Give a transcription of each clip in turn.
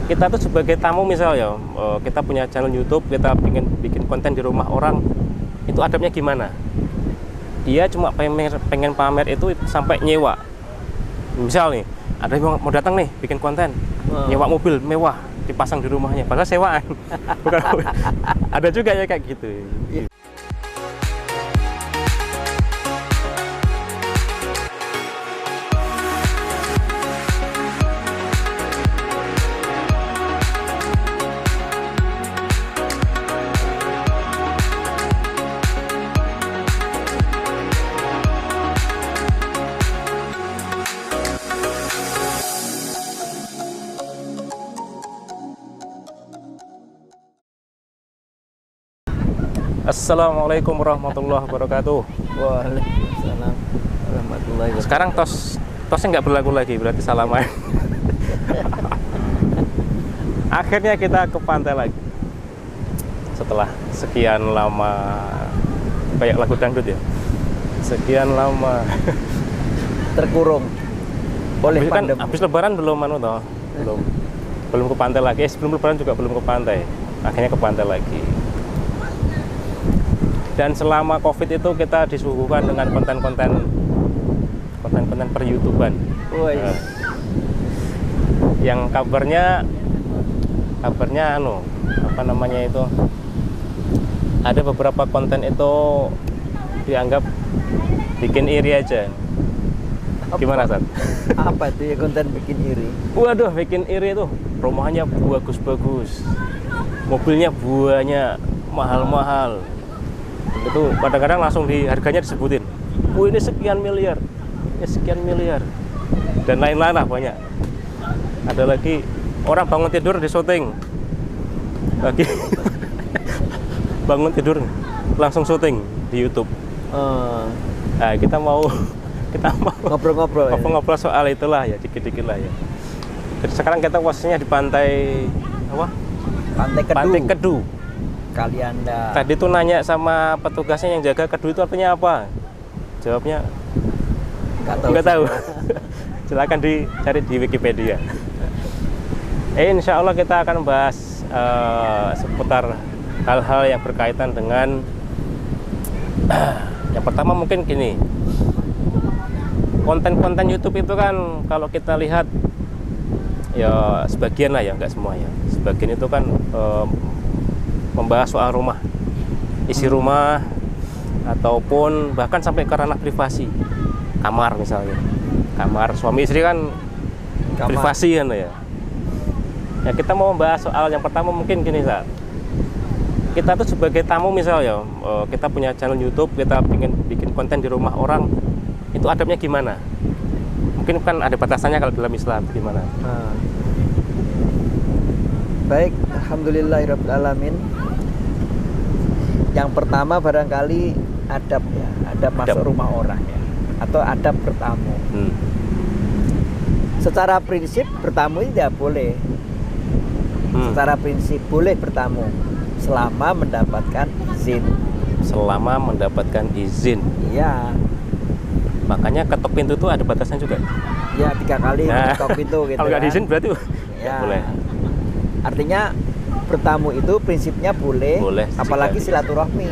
kita tuh sebagai tamu misal ya, kita punya channel YouTube, kita pengen bikin konten di rumah orang, itu adabnya gimana? Dia cuma pengen pamer itu sampai nyewa. Misal nih, ada yang mau datang nih bikin konten, nyewa mobil mewah dipasang di rumahnya, padahal sewaan. Bukan, ada juga ya kayak gitu. Assalamualaikum warahmatullahi wabarakatuh. Waalaikumsalam warahmatullahi wabarakatuh. Sekarang tosnya nggak berlaku lagi, berarti salaman. Akhirnya kita ke pantai lagi. Setelah sekian lama, kayak lagu dangdut ya. Sekian lama Terkurung oleh kan pandemi. habis lebaran belum toh? Belum ke pantai lagi. Sebelum lebaran juga belum ke pantai. Akhirnya ke pantai lagi. Dan selama COVID itu kita disuguhkan dengan konten-konten per YouTuber. Yang kabarnya ada beberapa konten itu dianggap bikin iri aja. Gimana, Sat? Apa itu ya konten bikin iri? Waduh, bikin iri itu rumahnya bagus-bagus, mobilnya banyak, mahal-mahal. Itu kadang-kadang langsung harganya disebutin. Ini sekian miliar, ini sekian miliar, dan lain-lain lah banyak. Ada lagi orang bangun tidur di syuting, lagi bangun tidur langsung syuting di YouTube. Nah, kita mau ngobrol-ngobrol soal itulah ya, dikit-dikit lah ya. Jadi sekarang kita posisinya di pantai apa? Pantai Kedu. Kalianda. Tadi tuh nanya sama petugasnya yang jaga Kedu itu artinya apa? Jawabnya nggak tahu. Silakan dicari di Wikipedia. Insya Allah kita akan bahas seputar hal-hal yang berkaitan dengan yang pertama mungkin gini, konten-konten YouTube itu kan kalau kita lihat ya sebagian lah ya, nggak semua ya, sebagian itu kan membahas soal rumah, isi rumah, ataupun bahkan sampai ke ranah privasi, kamar misalnya, kamar suami istri kan privasi kan ya. Ya kita mau membahas soal yang pertama mungkin gini, Sat. Kita tuh sebagai tamu misal ya, kita punya channel YouTube, kita pengen bikin konten di rumah orang, itu adabnya gimana? Mungkin kan ada batasannya kalau dalam Islam, gimana? Baik, alhamdulillahirabbil alamin. Yang pertama barangkali adab ya, adab masuk rumah orang ya, atau adab bertamu. Secara prinsip bertamu ini tidak boleh. Secara prinsip boleh bertamu selama mendapatkan izin. Selama mendapatkan izin. Iya. Makanya ketok pintu itu ada batasan juga. Ya 3 kali ketok pintu gitu. Kalau nggak diizin berarti ya. Boleh. Artinya bertamu itu prinsipnya boleh apalagi silaturahmi.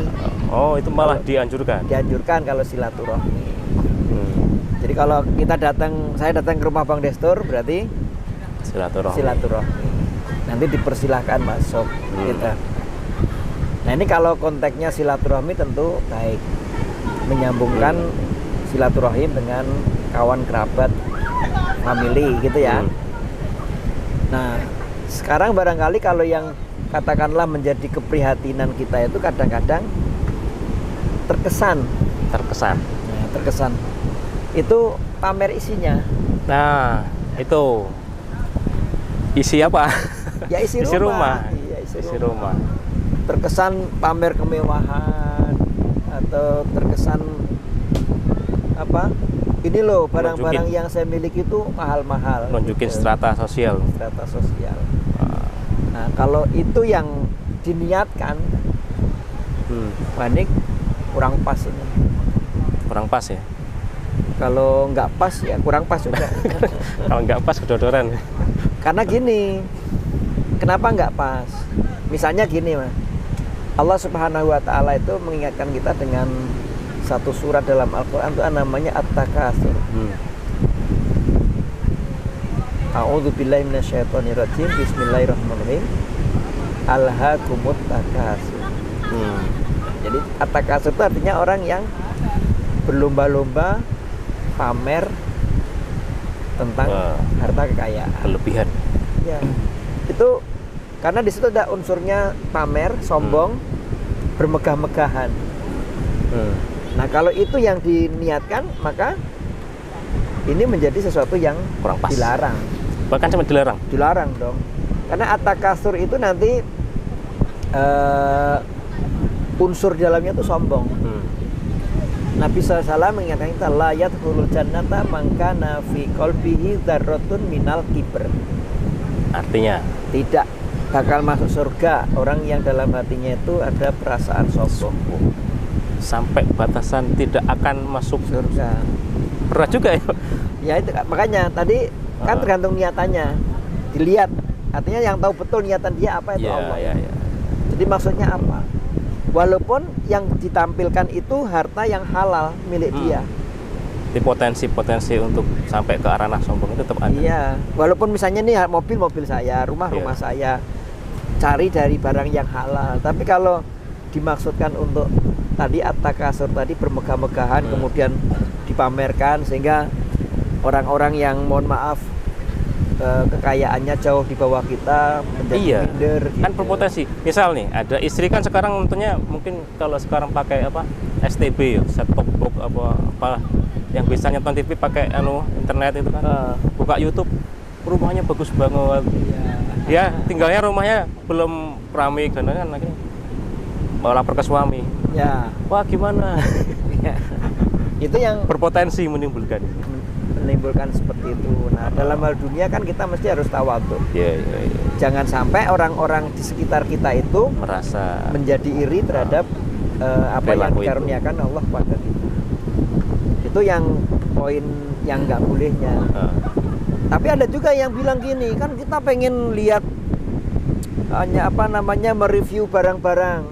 Oh, itu malah dianjurkan. Dianjurkan kalau silaturahmi. Jadi kalau saya datang ke rumah Bang Destur berarti silaturahmi. Nanti dipersilahkan masuk gitu. Nah, ini kalau konteksnya silaturahmi tentu baik, menyambungkan silaturahim dengan kawan kerabat, family gitu ya. Nah, sekarang barangkali kalau yang katakanlah menjadi keprihatinan kita itu kadang-kadang terkesan. Nah, terkesan itu pamer isinya. Nah, itu isi apa? Ya isi rumah. Iya, isi rumah. Terkesan pamer kemewahan atau terkesan apa? Ini loh barang-barang yang saya miliki itu mahal-mahal. Nunjukin gitu. Strata sosial. Nah, kalau itu yang diniatkan, panik kurang pas ini. Kurang pas ya? Kalau nggak pas ya kurang pas juga. Kalau nggak pas kedodoran. Karena gini, Kenapa nggak pas? Misalnya gini, Mas. Allah Subhanahu wa taala itu mengingatkan kita dengan satu surat dalam Al-Qur'an itu namanya At-Takatsur. A'udzubillahi minasyaitonirrajim. Bismillahirrahmanirrahim. Alhaakumut takatsur. Jadi At-Takatsur itu artinya orang yang berlomba-lomba pamer tentang harta kekayaan, berlebihan. Ya. Itu karena di situ ada unsurnya pamer, sombong, bermegah-megahan. Nah, kalau itu yang diniatkan, maka ini menjadi sesuatu yang kurang pas. Dilarang. Bahkan sampai dilarang. Dilarang dong. Karena at-takatsur itu nanti unsur dalamnya itu sombong. Nabi SAW mengingatkan kita la yadkhulul jannata man kana fi qalbihi dzarratun minal kibr. Artinya tidak bakal masuk surga orang yang dalam hatinya itu ada perasaan sombong. Sampai batasan tidak akan masuk surga. Berat juga ya. Ya itu makanya tadi kan tergantung niatannya. Dilihat. Artinya yang tahu betul niatan dia apa itu Allah. Ya. Jadi maksudnya apa? Walaupun yang ditampilkan itu harta yang halal milik dia. Di potensi untuk sampai ke arah sombong itu tetap ada. Iya, walaupun misalnya nih mobil saya, rumah saya, cari dari barang yang halal. Tapi kalau dimaksudkan untuk tadi at-takatsur tadi bermegah-megahan kemudian dipamerkan sehingga orang-orang yang mohon maaf kekayaannya jauh di bawah kita menjadi minder gitu. Kan berpotensi. Misal nih ada istri kan sekarang tentunya mungkin kalau sekarang pakai apa STB set top box apa yang bisa nonton TV pakai internet itu kan buka YouTube rumahnya bagus banget. Dia tinggalnya rumahnya belum keramik dan kan akhirnya mau lapor ke suami. Wah gimana? Itu yang berpotensi menimbulkan seperti itu. Nah, dalam hal dunia kan kita mesti harus tawadhu. Jangan sampai orang-orang di sekitar kita itu merasa menjadi iri terhadap apa yang dikaruniakan Allah pada kita. Itu yang poin yang nggak bolehnya. Tapi ada juga yang bilang gini, kan kita pengen lihat hanya mereview barang-barang.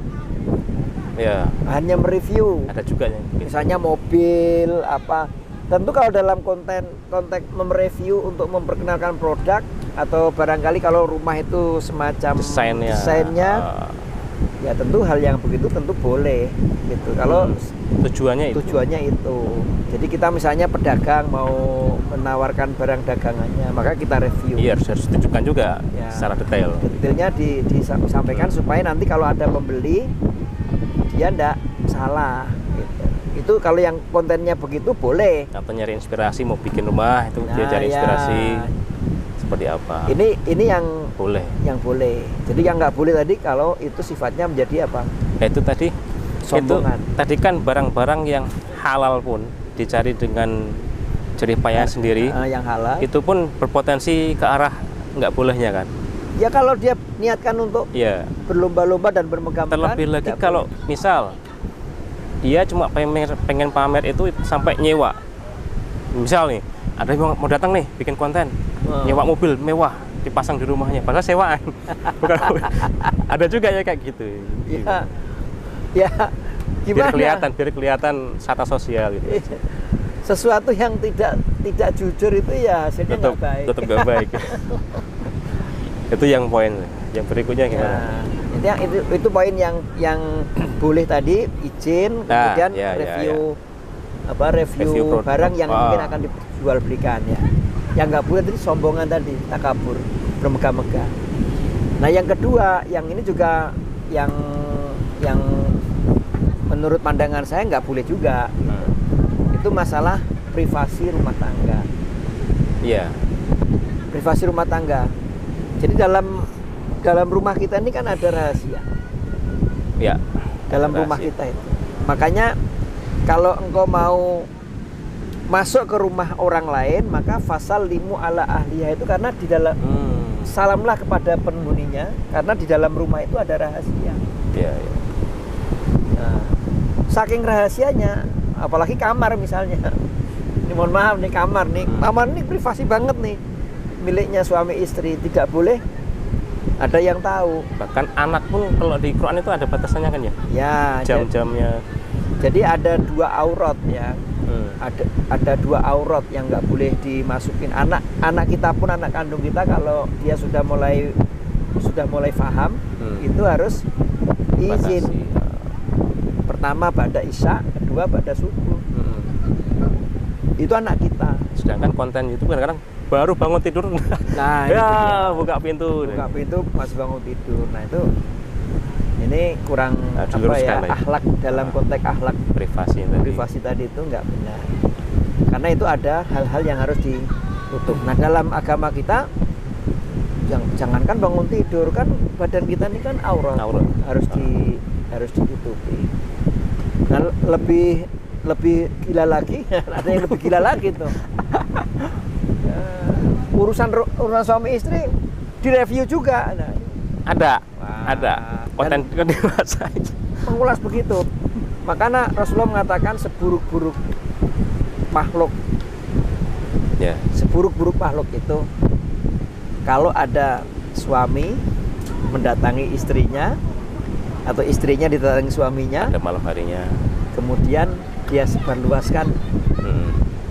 Hanya mereview. Ada juga yang misalnya mobil apa. Tentu kalau dalam konteks mereview untuk memperkenalkan produk atau barangkali kalau rumah itu semacam desainnya ya tentu hal yang begitu tentu boleh gitu. Kalau tujuannya itu. Jadi kita misalnya pedagang mau menawarkan barang dagangannya, maka kita review. Iya, harus tunjukkan juga secara detail. Detailnya disampaikan supaya nanti kalau ada pembeli dia enggak salah gitu. Itu kalau yang kontennya begitu boleh. Atau nyari inspirasi mau bikin rumah itu dia cari inspirasi seperti apa. Ini yang boleh. Yang boleh. Jadi yang nggak boleh tadi kalau itu sifatnya menjadi apa? Itu tadi sombongan. Itu tadi kan barang-barang yang halal pun dicari dengan jerih payah sendiri. Yang halal. Itu pun berpotensi ke arah nggak bolehnya kan. Ya kalau dia niatkan untuk berlomba-lomba dan bermegah-megahan. Terlebih lagi kalau misal dia cuma pengen pamer itu sampai nyewa. Misal nih, ada yang mau datang nih bikin konten, nyewa mobil mewah dipasang di rumahnya, padahal sewaan. Bukan. Ada juga ya kayak gitu. Ya, gimana? Biar kelihatan sata sosial gitu. Sesuatu yang tidak jujur itu ya hasilnya nggak baik. Tetap nggak baik. Itu yang poin. Yang berikutnya gimana? Itu poin yang boleh tadi izin, kemudian review barang yang mungkin akan dijual belikan ya. Yang nggak boleh tadi sombongan tadi, takabur, bermegah-megah. Nah yang kedua, yang ini juga yang menurut pandangan saya nggak boleh juga. Itu masalah privasi rumah tangga. Privasi rumah tangga. Jadi dalam rumah kita ini kan ada rahasia. Dalam rumah kita itu. Makanya kalau engkau mau masuk ke rumah orang lain, maka fasal limu ala ahliya itu karena di dalam salamlah kepada penghuninya karena di dalam rumah itu ada rahasia. Nah, saking rahasianya, apalagi kamar misalnya. Ini mohon maaf nih kamar nih. Kamar ini privasi banget nih. Miliknya suami istri, tidak boleh Ada yang tahu. Bahkan anak pun kalau di Quran itu ada batasannya kan ya? Ya. Jam-jamnya. Jadi ada 2 aurat ya. Ada 2 aurat yang nggak boleh dimasukin. Anak kita pun, anak kandung kita, kalau dia sudah mulai paham, itu harus izin. Pertama pada isya, kedua pada subuh. Itu anak kita. Sedangkan konten YouTube kadang-kadang baru bangun tidur, nah ya buka pintu masih bangun tidur. Nah itu ini kurang akhlak, dalam konteks akhlak privasi tadi itu nggak benar, karena itu ada hal-hal yang harus ditutup. Nah dalam agama kita, jangankan bangun tidur, kan badan kita ini kan aurat. harus ditutupi. Nah lebih gila lagi ada yang lebih gila lagi tuh. Urusan suami istri direview juga. Nah, ada konten dewasa mengulas begitu. Makanya Rasulullah mengatakan seburuk-buruk makhluk, seburuk-buruk makhluk itu kalau ada suami mendatangi istrinya atau istrinya didatangi suaminya pada malam harinya, kemudian dia sebarluaskan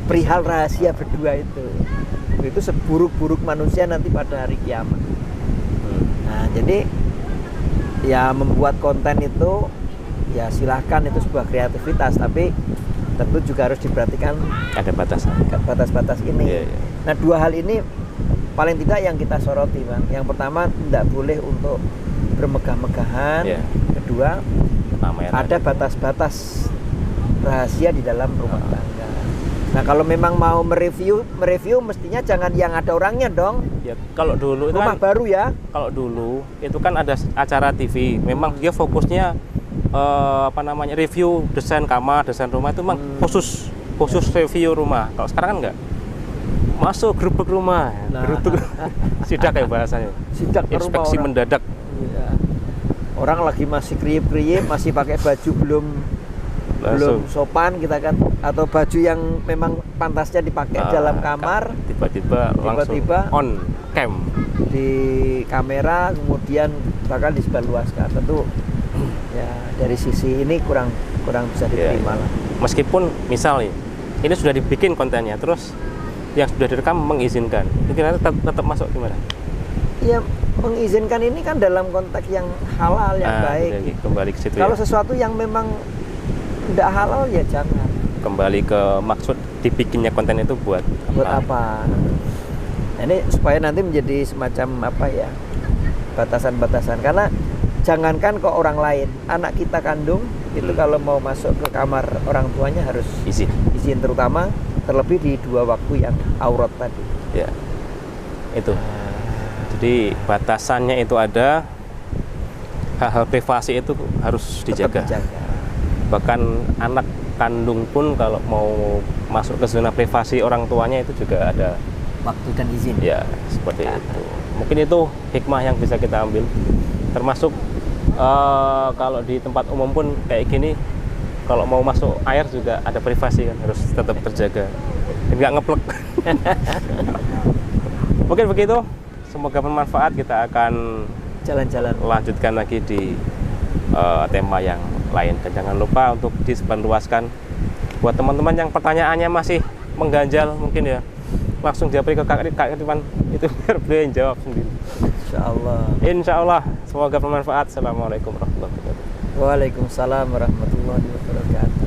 perihal rahasia berdua itu seburuk-buruk manusia nanti pada hari kiamat. Nah jadi ya membuat konten itu ya silahkan, itu sebuah kreativitas, tapi tentu juga harus diperhatikan ada batas-batas ini. Nah 2 hal ini paling tidak yang kita soroti, Bang. Yang pertama, tidak boleh untuk bermegah-megahan. Kedua, ada batas-batas rahasia di dalam rumah tangga. Nah kalau memang mau mereview mestinya jangan yang ada orangnya dong. Ya kalau dulu itu rumah baru ya. Kalau dulu itu kan ada acara TV, memang dia fokusnya review desain kamar, desain rumah, itu memang khusus review rumah. Kalau sekarang kan enggak. Masuk gerubuk rumah, sidak kayak bahasanya. Sidak inspeksi mendadak. Ya. Orang lagi masih kriip-kriip, masih pakai baju belum sopan kita kan, atau baju yang memang pantasnya dipakai dalam kamar, tiba-tiba langsung on cam di kamera, kemudian bahkan disebarluaskan. Tentu ya dari sisi ini kurang bisa diterima lah. Meskipun misal ini sudah dibikin kontennya, terus yang sudah direkam mengizinkan, itu kira-kira tetap masuk gimana? Ya mengizinkan ini kan dalam konteks yang halal, yang baik. Kembali ke situ. Kalau sesuatu yang memang tidak halal ya jangan. Kembali ke maksud dibikinnya konten itu buat apa? Ini supaya nanti menjadi semacam batasan-batasan. Karena jangankan ke orang lain, anak kita kandung itu kalau mau masuk ke kamar orang tuanya harus izin, terutama terlebih di 2 waktu yang aurat tadi. Ya, itu. Jadi batasannya itu ada, hal-hal privasi itu harus dijaga. Bahkan anak kandung pun kalau mau masuk ke zona privasi orang tuanya itu juga ada waktu dan izin. Ya, seperti itu. Mungkin itu hikmah yang bisa kita ambil. Termasuk kalau di tempat umum pun kayak gini, kalau mau masuk air juga ada privasi kan, harus tetap terjaga. Nggak ngeplek. Mungkin begitu. Semoga bermanfaat. Kita akan jalan-jalan lanjutkan lagi di tema yang lain, dan jangan lupa untuk disebarluaskan buat teman-teman yang pertanyaannya masih mengganjal, mungkin ya langsung japri ke Kak Irfan itu biar beliau yang jawab sendiri. Insya Allah semoga bermanfaat. Assalamualaikum warahmatullahi wabarakatuh. Waalaikumsalam warahmatullahi wabarakatuh.